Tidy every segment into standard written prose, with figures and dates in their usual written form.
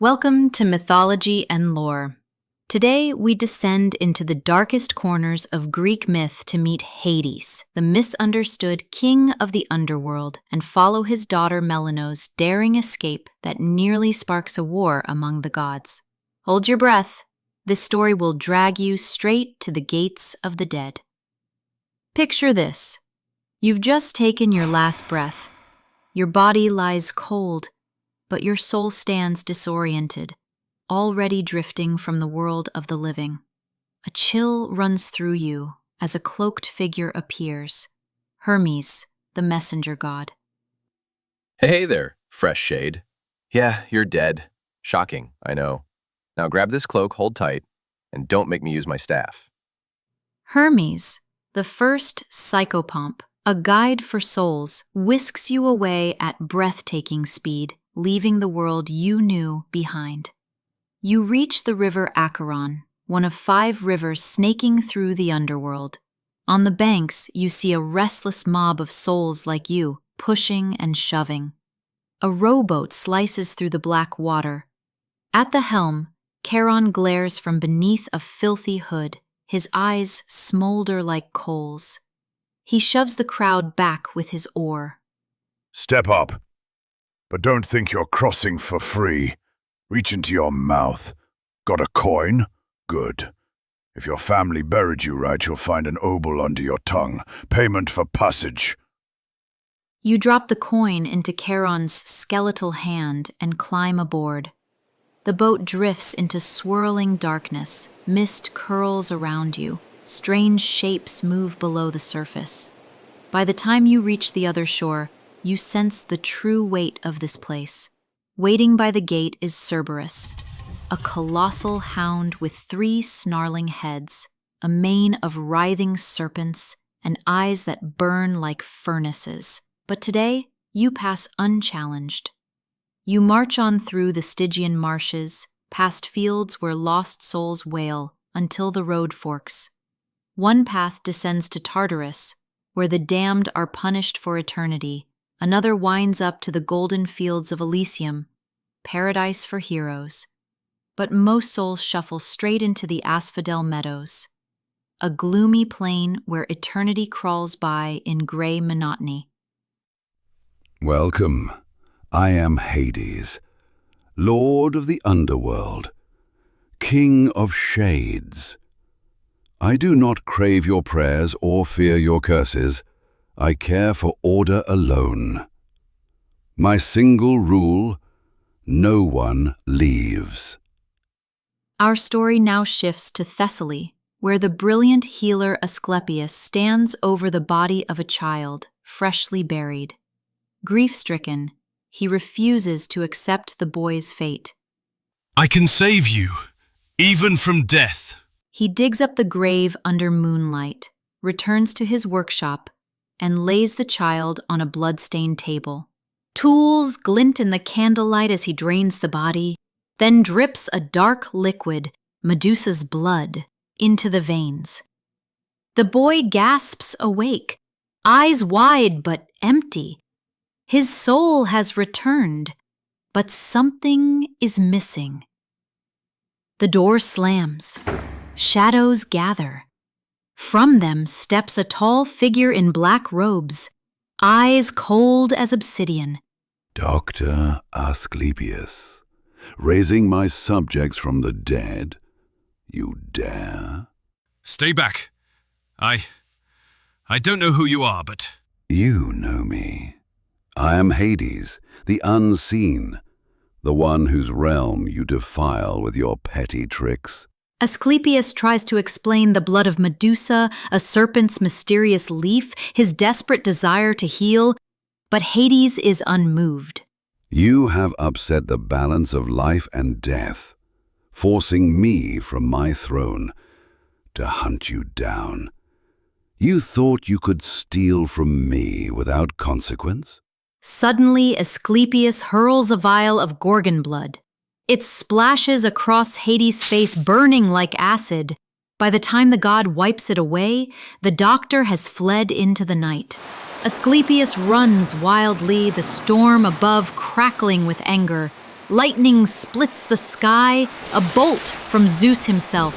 Welcome to Mythology and Lore. Today, we descend into the darkest corners of Greek myth to meet Hades, the misunderstood king of the underworld, and follow his daughter Melinoe's daring escape that nearly sparks a war among the gods. Hold your breath. This story will drag you straight to the gates of the dead. Picture this. You've just taken your last breath. Your body lies cold, but your soul stands disoriented, already drifting from the world of the living. A chill runs through you as a cloaked figure appears, Hermes, the messenger god. Hey there, fresh shade. Yeah, you're dead. Shocking, I know. Now grab this cloak, hold tight, and don't make me use my staff. Hermes, the first psychopomp, a guide for souls, whisks you away at breathtaking speed, leaving the world you knew behind. You reach the river Acheron, one of 5 rivers snaking through the underworld. On the banks, you see a restless mob of souls like you, pushing and shoving. A rowboat slices through the black water. At the helm, Charon glares from beneath a filthy hood. His eyes smolder like coals. He shoves the crowd back with his oar. Step up. But don't think you're crossing for free. Reach into your mouth. Got a coin? Good. If your family buried you right, you'll find an obol under your tongue. Payment for passage. You drop the coin into Charon's skeletal hand and climb aboard. The boat drifts into swirling darkness. Mist curls around you. Strange shapes move below the surface. By the time you reach the other shore, you sense the true weight of this place. Waiting by the gate is Cerberus, a colossal hound with 3 snarling heads, a mane of writhing serpents, and eyes that burn like furnaces. But today, you pass unchallenged. You march on through the Stygian marshes, past fields where lost souls wail, until the road forks. One path descends to Tartarus, where the damned are punished for eternity. Another winds up to the golden fields of Elysium, paradise for heroes. But most souls shuffle straight into the Asphodel Meadows, a gloomy plain where eternity crawls by in gray monotony. Welcome. I am Hades, Lord of the Underworld, King of Shades. I do not crave your prayers or fear your curses. I care for order alone. My single rule, no one leaves. Our story now shifts to Thessaly, where the brilliant healer Asclepius stands over the body of a child, freshly buried. Grief-stricken, he refuses to accept the boy's fate. I can save you, even from death. He digs up the grave under moonlight, returns to his workshop, and lays the child on a blood-stained table. Tools glint in the candlelight as he drains the body, then drips a dark liquid, Medusa's blood, into the veins. The boy gasps awake, eyes wide but empty. His soul has returned, but something is missing. The door slams. Shadows gather. From them steps a tall figure in black robes, eyes cold as obsidian. Dr. Asclepius, raising my subjects from the dead, you dare? Stay back. I don't know who you are, but... You know me. I am Hades, the unseen, the one whose realm you defile with your petty tricks. Asclepius tries to explain the blood of Medusa, a serpent's mysterious leaf, his desperate desire to heal, but Hades is unmoved. You have upset the balance of life and death, forcing me from my throne to hunt you down. You thought you could steal from me without consequence? Suddenly, Asclepius hurls a vial of Gorgon blood. It splashes across Hades' face, burning like acid. By the time the god wipes it away, the doctor has fled into the night. Asclepius runs wildly, the storm above crackling with anger. Lightning splits the sky, a bolt from Zeus himself.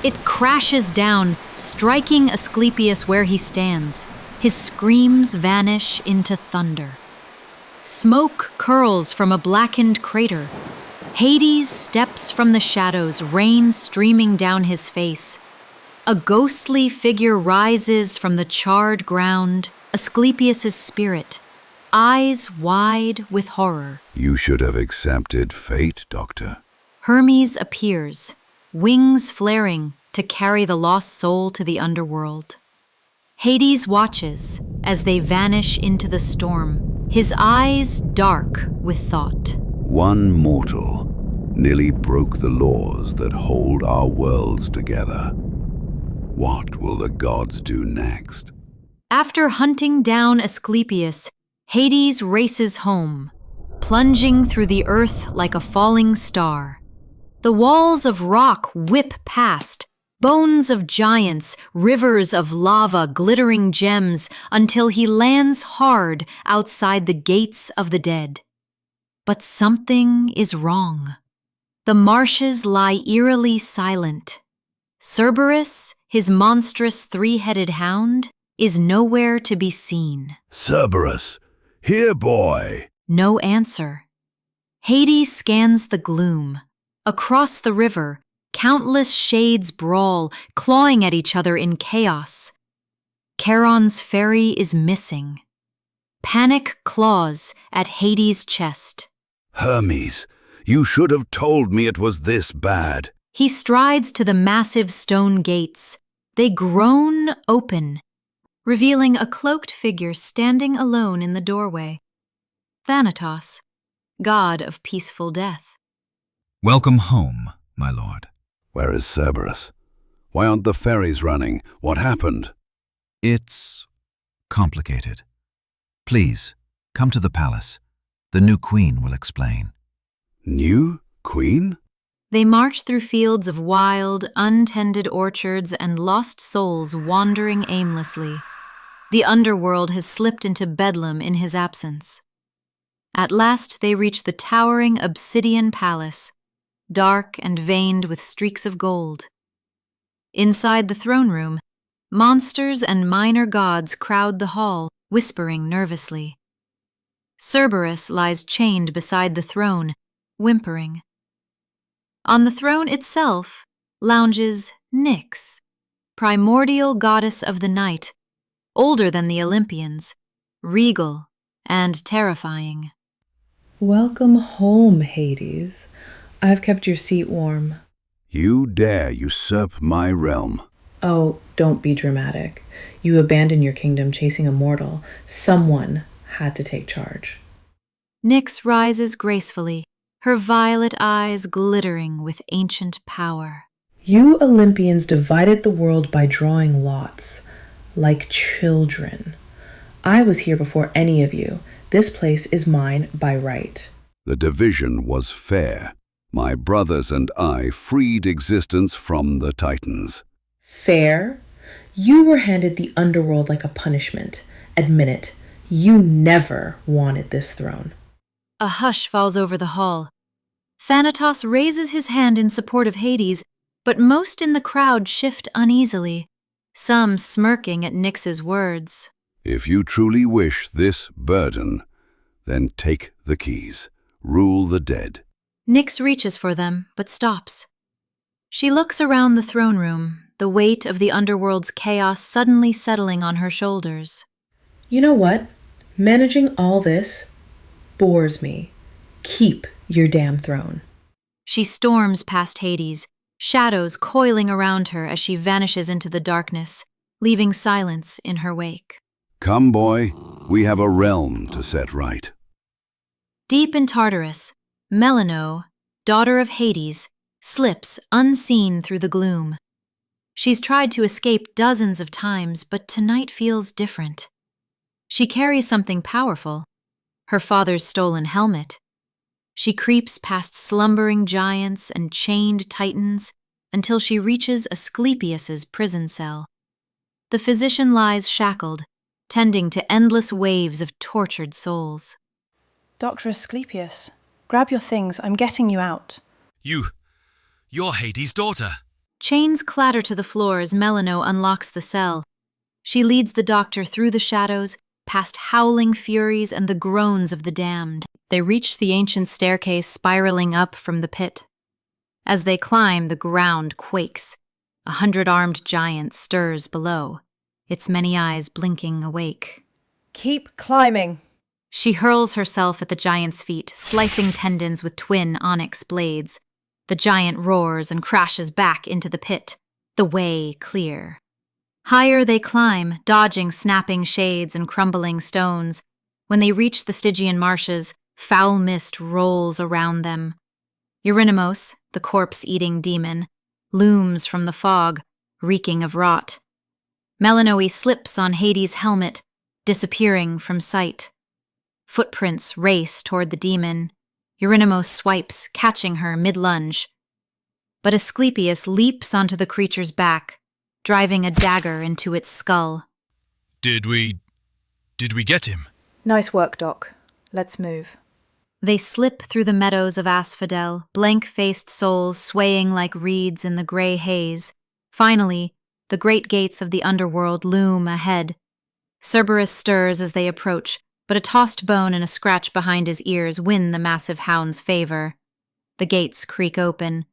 It crashes down, striking Asclepius where he stands. His screams vanish into thunder. Smoke curls from a blackened crater. Hades steps from the shadows, rain streaming down his face. A ghostly figure rises from the charred ground, Asclepius' spirit, eyes wide with horror. You should have accepted fate, Doctor. Hermes appears, wings flaring to carry the lost soul to the underworld. Hades watches as they vanish into the storm, his eyes dark with thought. One mortal nearly broke the laws that hold our worlds together. What will the gods do next? After hunting down Asclepius, Hades races home, plunging through the earth like a falling star. The walls of rock whip past, bones of giants, rivers of lava, glittering gems, until he lands hard outside the gates of the dead. But something is wrong. The marshes lie eerily silent. Cerberus, his monstrous three-headed hound, is nowhere to be seen. Cerberus, here, boy. No answer. Hades scans the gloom. Across the river, countless shades brawl, clawing at each other in chaos. Charon's ferry is missing. Panic claws at Hades' chest. Hermes, you should have told me it was this bad. He strides to the massive stone gates. They groan open, revealing a cloaked figure standing alone in the doorway. Thanatos, god of peaceful death. Welcome home, my lord. Where is Cerberus? Why aren't the ferries running? What happened? It's complicated. Please, come to the palace. The new queen will explain. New queen? They march through fields of wild, untended orchards and lost souls wandering aimlessly. The underworld has slipped into bedlam in his absence. At last they reach the towering obsidian palace, dark and veined with streaks of gold. Inside the throne room, monsters and minor gods crowd the hall, whispering nervously. Cerberus lies chained beside the throne, whimpering. On the throne itself lounges Nyx, primordial goddess of the night, older than the Olympians, regal and terrifying. Welcome home, Hades. I've kept your seat warm. You dare usurp my realm. Oh, don't be dramatic. You abandoned your kingdom chasing a mortal. Someone had to take charge. Nyx rises gracefully, her violet eyes glittering with ancient power. You Olympians divided the world by drawing lots, like children. I was here before any of you. This place is mine by right. The division was fair. My brothers and I freed existence from the Titans. Fair? You were handed the underworld like a punishment. Admit it, you never wanted this throne. A hush falls over the hall. Thanatos raises his hand in support of Hades, but most in the crowd shift uneasily, some smirking at Nyx's words. If you truly wish this burden, then take the keys. Rule the dead. Nyx reaches for them, but stops. She looks around the throne room, the weight of the underworld's chaos suddenly settling on her shoulders. You know what? Managing all this bores me. Keep your damn throne. She storms past Hades, shadows coiling around her as she vanishes into the darkness, leaving silence in her wake. Come, boy, we have a realm to set right. Deep in Tartarus, Melinoe, daughter of Hades, slips unseen through the gloom. She's tried to escape dozens of times, but tonight feels different. She carries something powerful, her father's stolen helmet. She creeps past slumbering giants and chained titans until she reaches Asclepius's prison cell. The physician lies shackled, tending to endless waves of tortured souls. Dr. Asclepius, Grab your things, I'm getting you out. You're Hades' daughter. Chains clatter to the floor as Melinoe unlocks the cell. She leads the doctor through the shadows, past howling furies and the groans of the damned. They reach the ancient staircase spiraling up from the pit. As they climb, the ground quakes. 100-armed giant stirs below, its many eyes blinking awake. Keep climbing. She hurls herself at the giant's feet, slicing tendons with twin onyx blades. The giant roars and crashes back into the pit, the way clear. Higher they climb, dodging snapping shades and crumbling stones. When they reach the Stygian marshes, foul mist rolls around them. Eurynomos, the corpse-eating demon, looms from the fog, reeking of rot. Melinoe slips on Hades' helmet, disappearing from sight. Footprints race toward the demon. Eurynomos swipes, catching her mid-lunge. But Asclepius leaps onto the creature's back, driving a dagger into its skull. Did we get him? Nice work, Doc. Let's move. They slip through the meadows of asphodel, blank-faced souls swaying like reeds in the gray haze. Finally, the great gates of the underworld loom ahead. Cerberus stirs as they approach, but a tossed bone and a scratch behind his ears win the massive hound's favor. The gates creak open.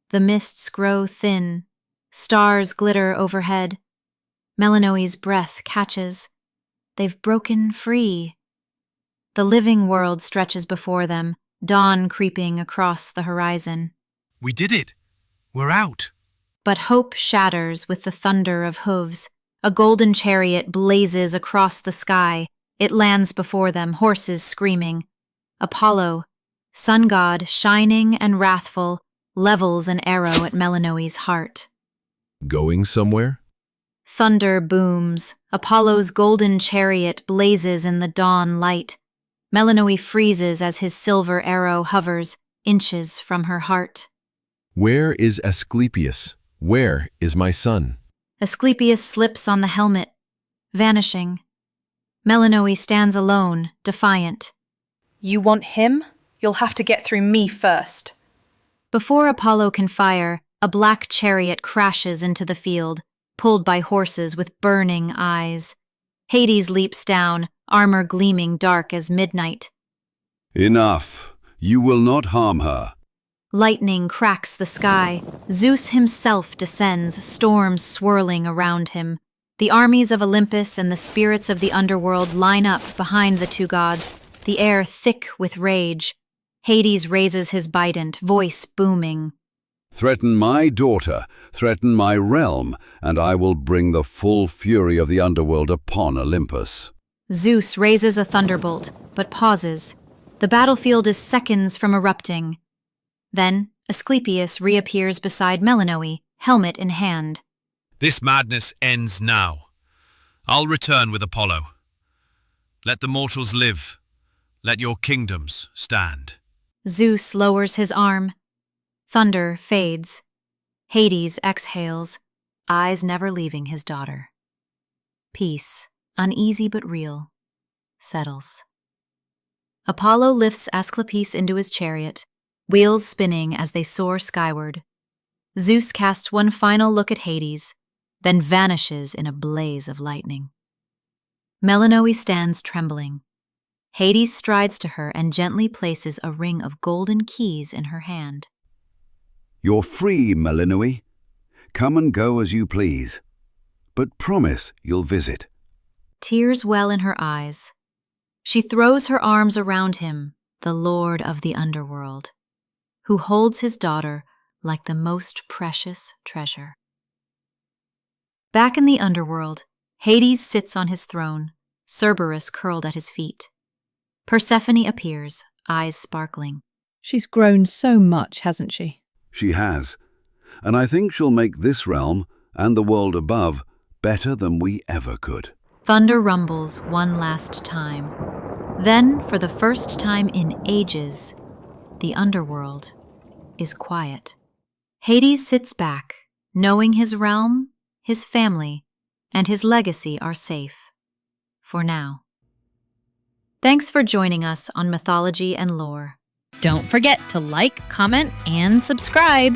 The mists grow thin. Stars glitter overhead. Melinoe's breath catches. They've broken free. The living world stretches before them, dawn creeping across the horizon. We did it! We're out! But hope shatters with the thunder of hooves. A golden chariot blazes across the sky. It lands before them, horses screaming. Apollo, sun god, shining and wrathful, levels an arrow at Melinoe's heart. Going somewhere? Thunder booms. Apollo's golden chariot blazes in the dawn light. Melinoe freezes as his silver arrow hovers, inches from her heart. Where is Asclepius? Where is my son? Asclepius slips on the helmet, vanishing. Melinoe stands alone, defiant. You want him? You'll have to get through me first. Before Apollo can fire, a black chariot crashes into the field, pulled by horses with burning eyes. Hades leaps down, armor gleaming dark as midnight. Enough. You will not harm her. Lightning cracks the sky. Zeus himself descends, storms swirling around him. The armies of Olympus and the spirits of the underworld line up behind the two gods, the air thick with rage. Hades raises his bident, voice booming. Threaten my daughter, threaten my realm, and I will bring the full fury of the underworld upon Olympus. Zeus raises a thunderbolt, but pauses. The battlefield is seconds from erupting. Then Asclepius reappears beside Melinoe, helmet in hand. This madness ends now. I'll return with Apollo. Let the mortals live. Let your kingdoms stand. Zeus lowers his arm. Thunder fades. Hades exhales, eyes never leaving his daughter. Peace, uneasy but real, settles. Apollo lifts Asclepius into his chariot, wheels spinning as they soar skyward. Zeus casts one final look at Hades, then vanishes in a blaze of lightning. Melinoe stands trembling. Hades strides to her and gently places a ring of golden keys in her hand. You're free, Melinoe. Come and go as you please. But promise you'll visit. Tears well in her eyes. She throws her arms around him, the lord of the underworld, who holds his daughter like the most precious treasure. Back in the underworld, Hades sits on his throne, Cerberus curled at his feet. Persephone appears, eyes sparkling. She's grown so much, hasn't she? She has. And I think she'll make this realm, and the world above, better than we ever could. Thunder rumbles one last time. Then, for the first time in ages, the underworld is quiet. Hades sits back, knowing his realm, his family, and his legacy are safe. For now. Thanks for joining us on Mythology and Lore. Don't forget to like, comment, and subscribe.